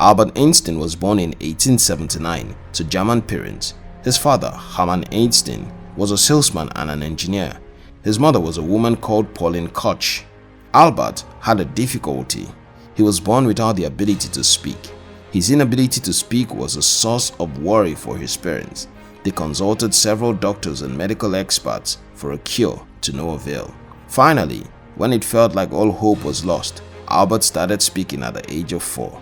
Albert Einstein was born in 1879 to German parents. His father, Hermann Einstein, was a salesman and an engineer. His mother was a woman called Pauline Koch. Albert had a difficulty. He was born without the ability to speak. His inability to speak was a source of worry for his parents. They consulted several doctors and medical experts for a cure to no avail. Finally, when it felt like all hope was lost, Albert started speaking at the age of 4.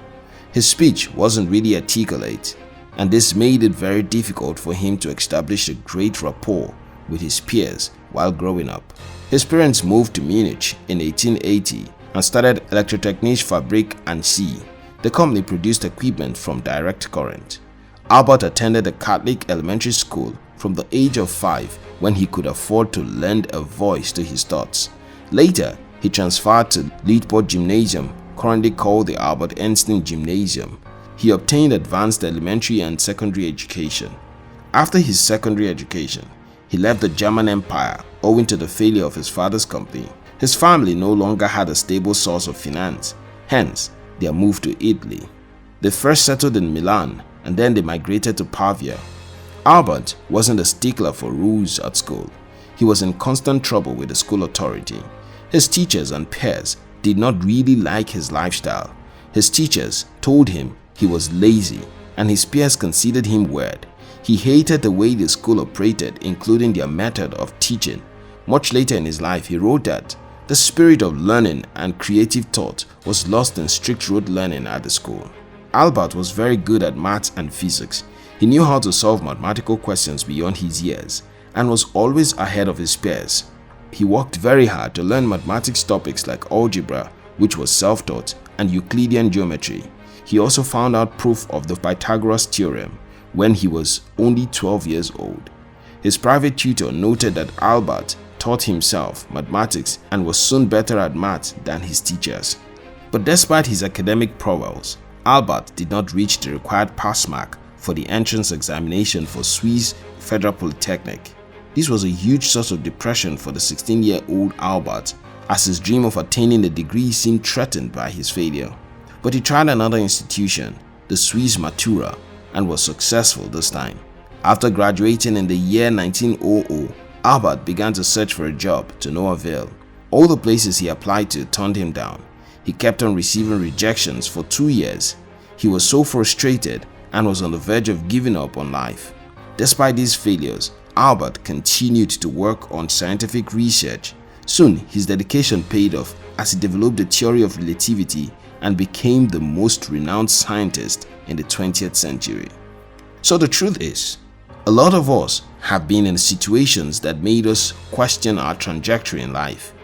His speech wasn't really articulate, and this made it very difficult for him to establish a great rapport with his peers while growing up. His parents moved to Munich in 1880 and started Elektrotechnische Fabrik an See. The company produced equipment from direct current. Albert attended a Catholic elementary school from the age of 5 when he could afford to lend a voice to his thoughts. Later, he transferred to Leitport Gymnasium, currently called the Albert Einstein Gymnasium. He obtained advanced elementary and secondary education. After his secondary education, he left the German Empire owing to the failure of his father's company. His family no longer had a stable source of finance, hence their move to Italy. They first settled in Milan and then they migrated to Pavia. Albert wasn't a stickler for rules at school. He was in constant trouble with the school authority. His teachers and peers did not really like his lifestyle. His teachers told him he was lazy and his peers considered him weird. He hated the way the school operated, including their method of teaching. Much later in his life, he wrote that the spirit of learning and creative thought was lost in strict rote learning at the school. Albert was very good at maths and physics. He knew how to solve mathematical questions beyond his years and was always ahead of his peers. He worked very hard to learn mathematics topics like algebra, which was self-taught, and Euclidean geometry. He also found out proof of the Pythagoras theorem when he was only 12 years old. His private tutor noted that Albert taught himself mathematics and was soon better at maths than his teachers. But despite his academic prowess, Albert did not reach the required pass mark for the entrance examination for Swiss Federal Polytechnic. This was a huge source of depression for the 16-year-old Albert, as his dream of attaining the degree seemed threatened by his failure. But he tried another institution, the Swiss Matura, and was successful this time. After graduating in the year 1900, Albert began to search for a job to no avail. All the places he applied to turned him down. He kept on receiving rejections for 2 years. He was so frustrated and was on the verge of giving up on life. Despite these failures, Albert continued to work on scientific research. Soon, his dedication paid off as he developed the theory of relativity and became the most renowned scientist in the 20th century. So the truth is, a lot of us have been in situations that made us question our trajectory in life.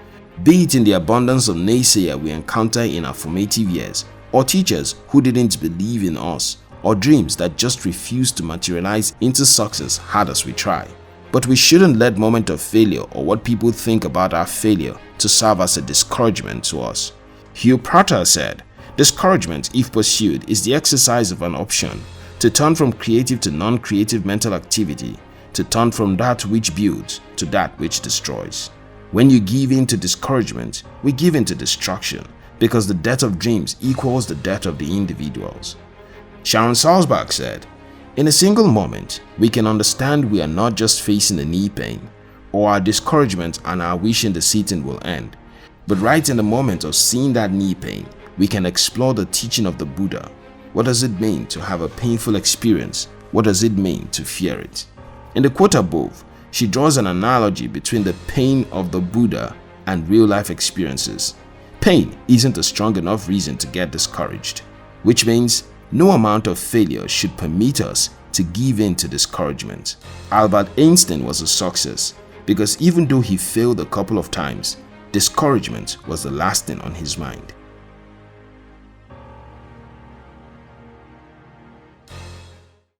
Be it in the abundance of naysayers we encounter in our formative years, or teachers who didn't believe in us, or dreams that just refused to materialize into success hard as we try. But we shouldn't let moment of failure or what people think about our failure to serve as a discouragement to us. Hugh Prater said, "Discouragement, if pursued, is the exercise of an option to turn from creative to non-creative mental activity, to turn from that which builds to that which destroys." When you give in to discouragement, we give in to destruction, because the death of dreams equals the death of the individuals. Sharon Salzberg said, "In a single moment, we can understand we are not just facing a knee pain, or our discouragement and our wishing the sitting will end, but right in the moment of seeing that knee pain, we can explore the teaching of the Buddha. What does it mean to have a painful experience? What does it mean to fear it?" In the quote above, she draws an analogy between the pain of the Buddha and real-life experiences. Pain isn't a strong enough reason to get discouraged, which means no amount of failure should permit us to give in to discouragement. Albert Einstein was a success because even though he failed a couple of times, discouragement was the last thing on his mind.